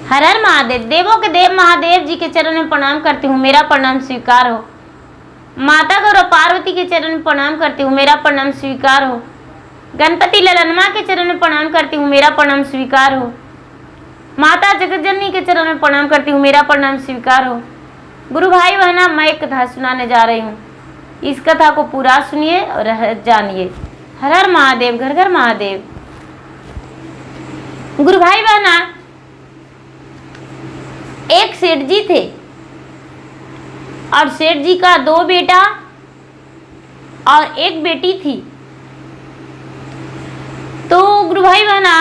हर हर महादेव। देवों के देव महादेव जी के चरण में प्रणाम करती हूँ, मेरा प्रणाम स्वीकार हो। माता गौरव पार्वती के चरण में प्रणाम करती हूँ, मेरा प्रणाम स्वीकार हो। गणपति ललनमा के चरण में प्रणाम करती हूँ, मेरा प्रणाम स्वीकार हो। माता जगतजननी के चरण में प्रणाम करती हूँ, मेरा प्रणाम स्वीकार हो। गुरु भाई बहना, मैं एक कथा सुनाने जा रही हूँ, इस कथा को पूरा सुनिए और जानिए। हर हर महादेव, घर घर महादेव। गुरु भाई बहना, एक सेठ जी थे और सेठ जी का 2 बेटा और 1 बेटी थी। तो गुरु भाई बहना,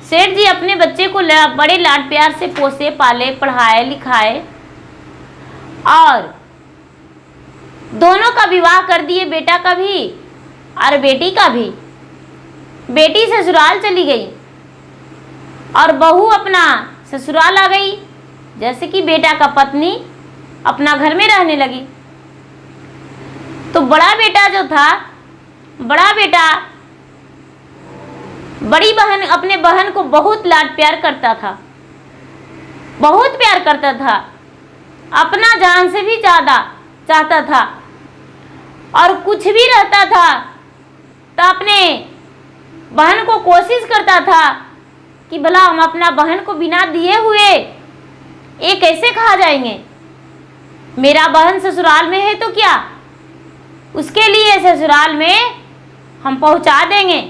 सेठ जी अपने बच्चे को बड़े लाड प्यार से पोसे पाले, पढ़ाए लिखाए और दोनों का विवाह कर दिए, बेटा का भी और बेटी का भी। बेटी ससुराल चली गई और बहू अपना ससुराल आ गई, जैसे कि बेटा का पत्नी अपना घर में रहने लगी। तो बड़ा बेटा जो था, बड़ा बेटा बड़ी बहन, अपने बहन को बहुत लाड प्यार करता था, बहुत प्यार करता था, अपना जान से भी ज्यादा चाहता था। और कुछ भी रहता था तो अपने बहन को कोशिश करता था कि भला हम अपना बहन को बिना दिए हुए ये कैसे खा जाएंगे। मेरा बहन ससुराल में है तो क्या, उसके लिए ससुराल में हम पहुंचा देंगे।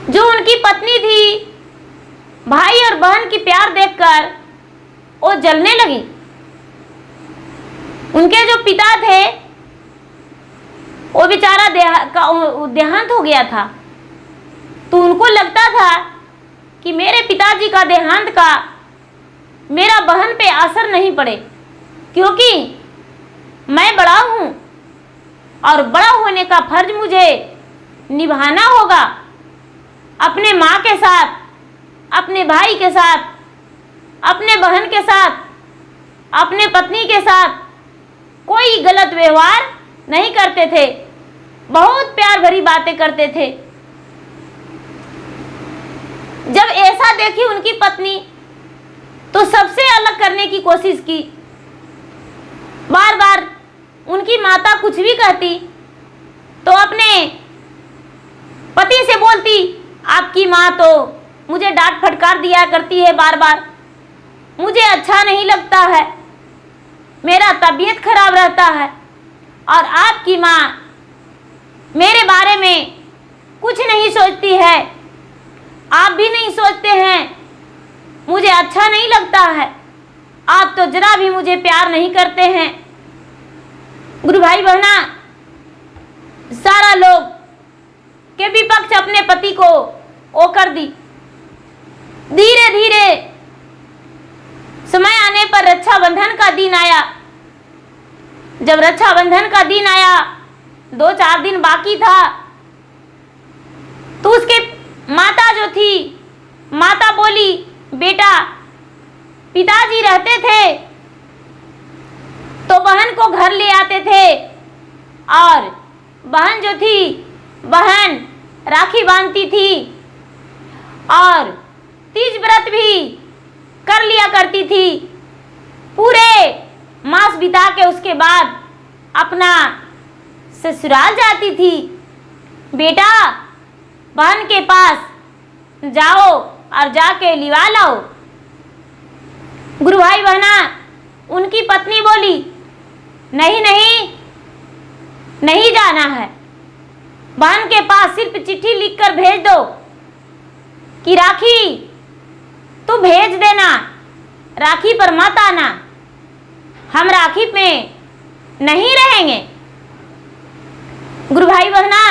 जो उनकी पत्नी थी, भाई और बहन की प्यार देखकर वो जलने लगी। उनके जो पिता थे वो बेचारा देहांत हो गया था। तो उनको लगता था कि मेरे पिताजी का देहांत का मेरा बहन पे असर नहीं पड़े, क्योंकि मैं बड़ा हूं और बड़ा होने का फर्ज मुझे निभाना होगा। अपने माँ के साथ, अपने भाई के साथ, अपने बहन के साथ, अपने पत्नी के साथ कोई गलत व्यवहार नहीं करते थे, बहुत प्यार भरी बातें करते थे। जब ऐसा देखी उनकी पत्नी तो सबसे अलग करने की कोशिश की। बार बार उनकी माता कुछ भी कहती तो अपने पति से बोलती, आपकी माँ तो मुझे डांट फटकार दिया करती है बार बार, मुझे अच्छा नहीं लगता है, मेरा तबीयत खराब रहता है और आपकी माँ मेरे बारे में कुछ नहीं सोचती है, आप भी नहीं सोचते हैं, मुझे अच्छा नहीं लगता है, आप तो जरा भी मुझे प्यार नहीं करते हैं। गुरु भाई बहना, सारा लोग के विपक्ष अपने पति को ओ कर दी। धीरे धीरे समय आने पर रक्षाबंधन का दिन आया। जब रक्षाबंधन का दिन आया, 2-4 दिन बाकी था, तो उसके माता जो थी, माता बोली, बेटा पिताजी रहते थे तो बहन को घर ले आते थे और बहन जो थी, बहन राखी बांधती थी और तीज व्रत भी कर लिया करती थी। पूरे मास बिता के उसके बाद अपना ससुराल जाती थी। बेटा बहन के पास जाओ और जाके लिवा लाओ। गुरु भाई बहना, उनकी पत्नी बोली, नहीं नहीं, नहीं जाना है। बहन के पास सिर्फ चिट्ठी लिखकर भेज दो कि राखी तू भेज देना, राखी पर मत आना, हम राखी में नहीं रहेंगे। गुरु भाई बहना,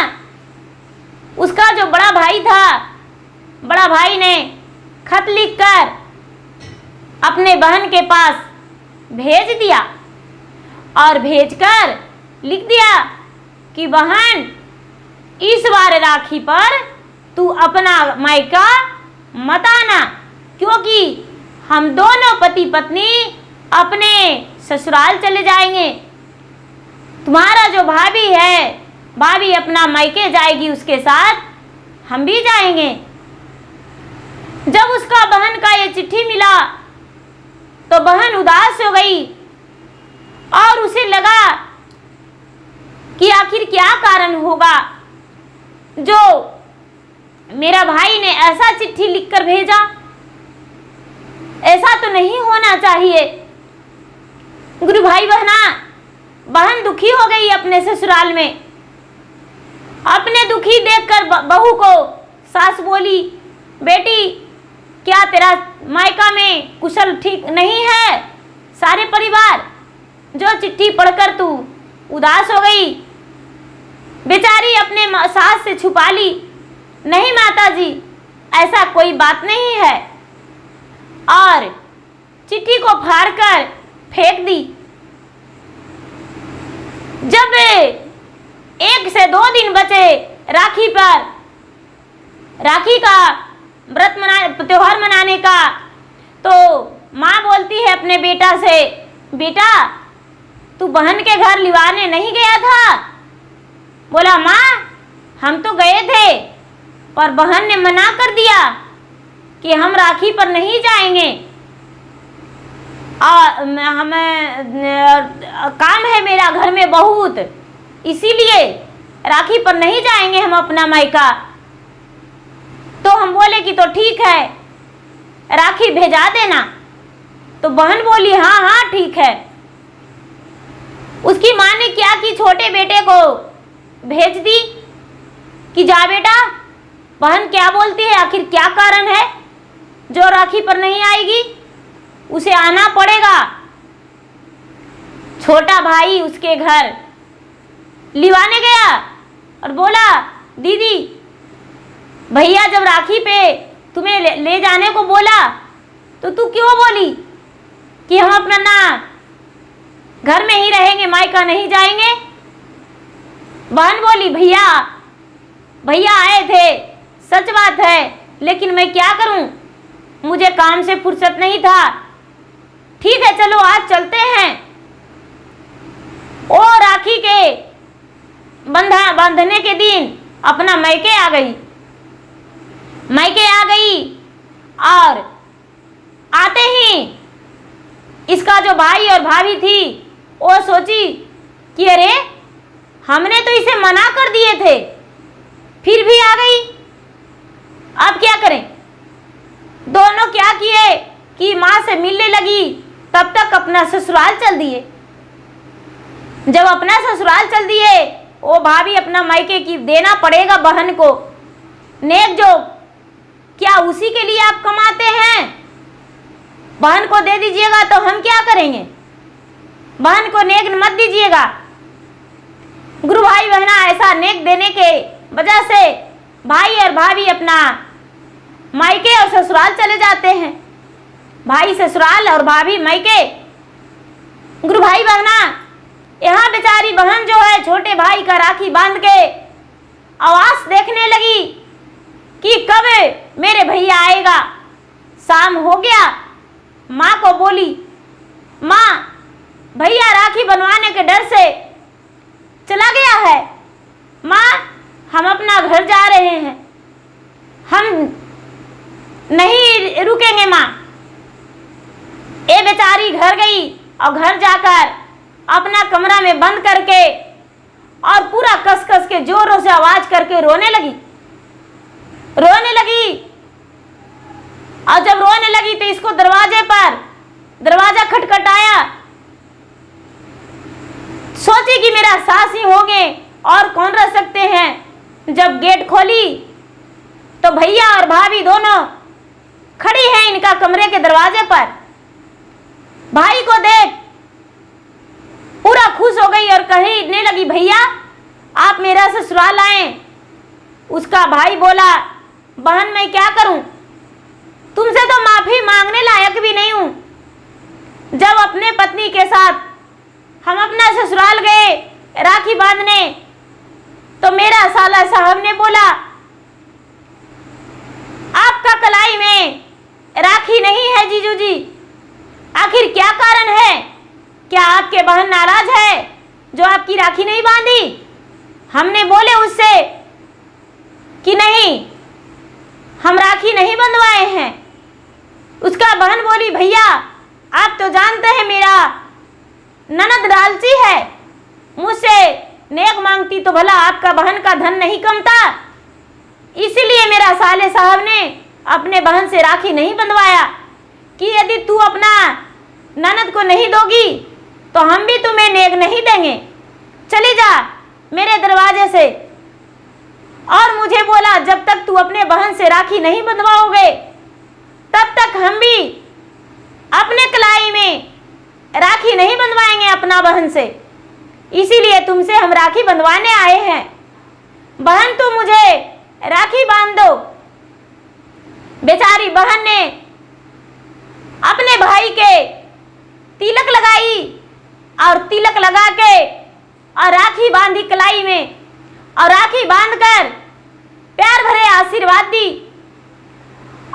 उसका जो बड़ा भाई था, बड़ा भाई ने खत लिखकर अपने बहन के पास भेज दिया और भेजकर लिख दिया कि बहन, इस बार राखी पर तू अपना मायका मत आना, क्योंकि हम दोनों पति पत्नी अपने ससुराल चले जाएंगे। तुम्हारा जो भाभी है, भाभी अपना मायके जाएगी, उसके साथ हम भी जाएंगे। जब उसका बहन चिट्ठी मिला तो बहन उदास हो गई और उसे लगा कि आखिर क्या कारण होगा जो मेरा भाई ने ऐसा चिट्ठी लिखकर भेजा। ऐसा तो नहीं होना चाहिए। गुरु भाई बहना, बहन दुखी हो गई अपने ससुराल में। अपने दुखी देखकर बहू को सास बोली, बेटी क्या तेरा मायका में कुशल ठीक नहीं है? सारे परिवार जो चिट्ठी पढ़कर तू उदास हो गई। बेचारी अपने सास से छुपा ली, नहीं माता जी ऐसा कोई बात नहीं है, और चिट्ठी को फाड़कर फेंक दी। जब 1 से 2 दिन बचे राखी पर, राखी का व्रत त्योहार मनाने का, तो माँ बोलती है अपने बेटा से, बेटा तू बहन के घर लिवाने नहीं गया था? बोला माँ हम तो गए थे, पर बहन ने मना कर दिया कि हम राखी पर नहीं जाएंगे, हमें काम है मेरा घर में बहुत, इसीलिए राखी पर नहीं जाएंगे हम अपना मायका। तो हम बोले कि तो ठीक है, राखी भेजा देना। तो बहन बोली हाँ हाँ ठीक है। उसकी माँ ने क्या कि छोटे बेटे को भेज दी कि जा बेटा, बहन क्या बोलती है, आखिर क्या कारण है जो राखी पर नहीं आएगी, उसे आना पड़ेगा। छोटा भाई उसके घर लिवाने गया और बोला, दीदी भैया जब राखी पे तुम्हें ले जाने को बोला तो तू क्यों बोली कि हम अपना ना घर में ही रहेंगे, मायका नहीं जाएंगे? बहन बोली भैया आए थे, सच बात है, लेकिन मैं क्या करूं, मुझे काम से फुर्सत नहीं था। ठीक है चलो आज चलते हैं। ओ राखी के बांधने के दिन अपना मायके आ गई। और आते ही इसका जो भाई और भाभी थी वो सोची कि अरे हमने तो इसे मना कर दिए थे, फिर भी आ गई, अब क्या करें। दोनों क्या किए कि माँ से मिलने लगी, तब तक अपना ससुराल चल दिए। जब अपना ससुराल चल दिए, वो भाभी अपना मायके की देना पड़ेगा बहन को नेक जो, क्या उसी के लिए आप कमाते हैं? बहन को दे दीजिएगा तो हम क्या करेंगे, बहन को नेक मत दीजिएगा। गुरु भाई बहना, ऐसा नेक देने के वजह से भाई और भाभी अपना मायके और ससुराल चले जाते हैं। भाई ससुराल और भाभी मायके। गुरु भाई बहना, यहाँ बेचारी बहन जो है छोटे भाई का राखी बांध के आवास देखने लगी कि कब मेरे भैया आएगा। शाम हो गया, माँ को बोली, माँ भैया राखी बनवाने के डर से चला गया है, माँ हम अपना घर जा रहे हैं, हम नहीं रुकेंगे माँ। ये बेचारी घर गई और घर जाकर अपना कमरा में बंद करके और पूरा कस कस के जोरों से आवाज करके रोने लगी। और जब रोने लगी तो इसको दरवाजा खटखटाया। सोची कि मेरा सास ही होंगे और कौन रह सकते हैं। जब गेट खोली तो भैया और भाभी दोनों खड़ी हैं इनका कमरे के दरवाजे पर। भाई को देख पूरा खुश हो गई और कहने लगी, भैया आप मेरा ससुराल आए। उसका भाई बोला, बहन मैं क्या करूं, तुमसे तो माफी मांगने लायक भी नहीं हूं। जब अपने पत्नी के साथ हम अपना ससुराल गए राखी बांधने तो मेरा साला साहब ने बोला, आपका कलाई में राखी नहीं है जीजू जी, आखिर क्या कारण है? क्या आपके बहन नाराज है जो आपकी राखी नहीं बांधी? हमने बोले उससे कि नहीं, हम राखी नहीं बंधवाए हैं। उसका बहन बोली, भैया आप तो जानते हैं मेरा ननद लालची है, मुझसे नेक मांगती तो भला आपका बहन का धन नहीं कमता, इसीलिए मेरा साले साहब ने अपने बहन से राखी नहीं बंधवाया कि यदि तू अपना ननद को नहीं दोगी तो हम भी तुम्हें नेक नहीं देंगे, चली जा मेरे दरवाजे से। और मुझे बोला, जब तक तू अपने बहन से राखी नहीं बंधवाओगे तब तक हम भी अपने कलाई में राखी नहीं बंधवाएंगे अपना बहन से, इसीलिए तुमसे हम राखी बंधवाने आए हैं। बहन तू मुझे राखी बांध दो। बेचारी बहन ने अपने भाई के तिलक लगाई और तिलक लगा के और राखी बांधी कलाई में, और राखी बांधकर प्यार भरे आशीर्वाद दी।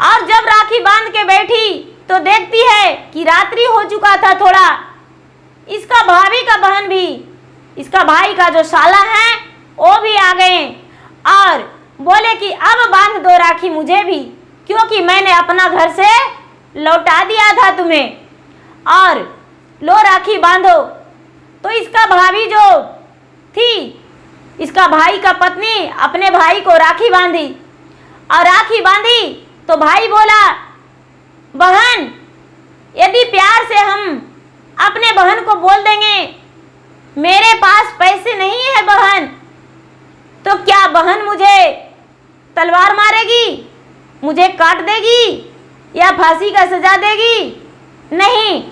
और जब राखी बांध के बैठी तो देखती है कि रात्रि हो चुका था थोड़ा। इसका भाभी का बहन भी, इसका भाई का जो साला है वो भी आ गए और बोले कि अब बांध दो राखी मुझे भी, क्योंकि मैंने अपना घर से लौटा दिया था तुम्हें, और लो राखी बांधो। तो इसका भाभी जो थी, इसका भाई का पत्नी अपने भाई को राखी बांधी, और राखी बांधी तो भाई बोला, बहन यदि प्यार से हम अपने बहन को बोल देंगे मेरे पास पैसे नहीं है बहन, तो क्या बहन मुझे तलवार मारेगी, मुझे काट देगी या फांसी का सजा देगी? नहीं,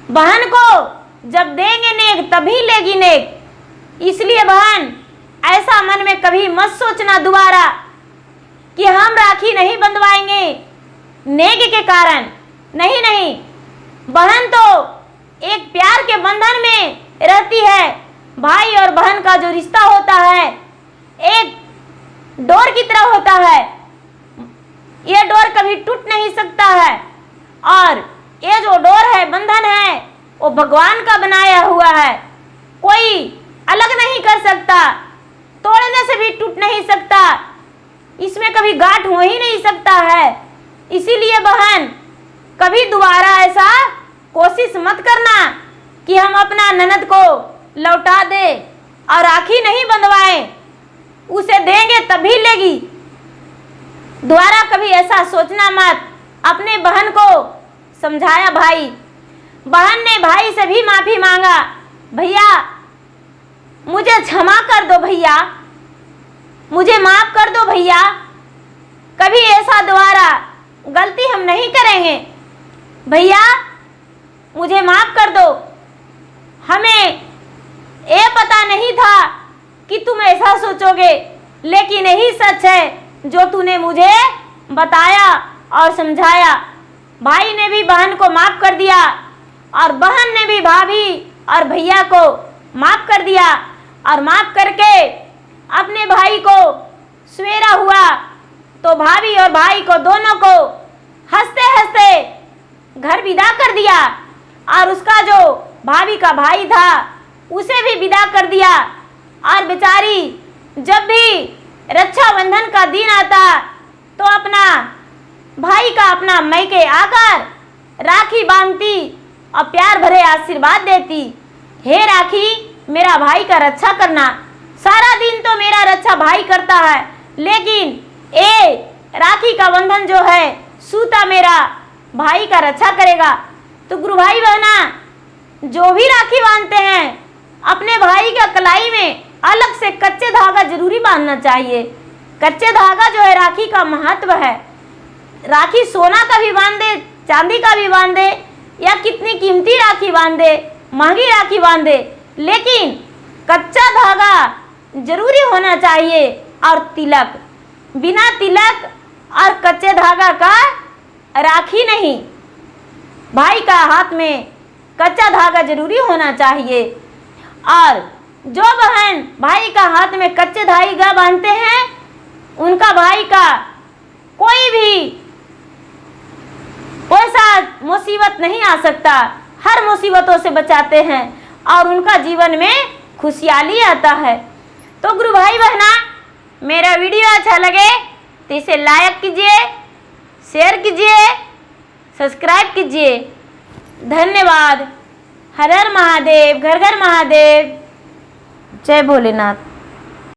बहन को जब देंगे नेक तभी लेगी नेक। इसलिए बहन ऐसा मन में कभी मत सोचना दोबारा कि हम राखी नहीं बंधवाएंगे नेक के कारण। नहीं नहीं, बहन तो एक प्यार के बंधन में रहती है। भाई और बहन का जो रिश्ता होता है एक डोर की तरह होता है, ये डोर कभी टूट नहीं सकता है। और ये जो डोर है, बंधन है, वो भगवान का बनाया हुआ है, कोई अलग नहीं कर सकता, तोड़ने से भी टूट नहीं सकता, इसमें कभी गांठ हो ही नहीं सकता है। इसीलिए बहन कभी दोबारा ऐसा कोशिश मत करना कि हम अपना ननद को लौटा दे और राखी नहीं बंधवाएं, उसे देंगे तभी लेगी। दोबारा कभी ऐसा सोचना मत। अपने बहन को समझाया भाई। बहन ने भाई से भी माफी मांगा, भैया मुझे क्षमा कर दो भैया, मुझे माफ कर दो भैया, कभी ऐसा दोबारा गलती हम नहीं करेंगे भैया, मुझे माफ कर दो। हमें ये पता नहीं था कि तुम ऐसा सोचोगे, लेकिन यही सच है जो तूने मुझे बताया और समझाया। भाई ने भी बहन को माफ कर दिया और बहन ने भी भाभी और भैया को माफ कर दिया, और माफ करके अपने भाई को सवेरा हुआ तो भाभी और भाई को दोनों को हंसते हंसते घर विदा कर दिया, और उसका जो भाभी का भाई था उसे भी विदा कर दिया। और बेचारी जब भी रक्षाबंधन का दिन आता तो अपना भाई का अपना मैके आकर राखी बांधती और प्यार भरे आशीर्वाद देती, हे राखी मेरा भाई का रक्षा करना। सारा दिन तो मेरा रक्षा भाई करता है, लेकिन ए राखी का बंधन जो है सूता मेरा भाई का रक्षा करेगा। तो गुरु भाई बहना जो भी राखी बांधते हैं अपने भाई का कलाई में अलग से कच्चे धागा जरूरी बांधना चाहिए। कच्चे धागा जो है राखी का महत्व है। राखी सोना का भी बांधे, चांदी का भी बांधे, या कितनी कीमती राखी बांधे, महंगी राखी बांधे, लेकिन कच्चा धागा जरूरी होना चाहिए। और तिलक, बिना तिलक और कच्चे धागा का राखी नहीं। भाई का हाथ में कच्चा धागा जरूरी होना चाहिए। और जो बहन भाई का हाथ में कच्चे धागा बांधते हैं उनका भाई का कोई भी ऐसा मुसीबत नहीं आ सकता, हर मुसीबतों से बचाते हैं और उनका जीवन में खुशहाली आता है। तो गुरु भाई बहना मेरा वीडियो अच्छा लगे तो इसे लाइक कीजिए, शेयर कीजिए, सब्सक्राइब कीजिए। धन्यवाद। हर हर महादेव, घर घर महादेव। जय भोलेनाथ।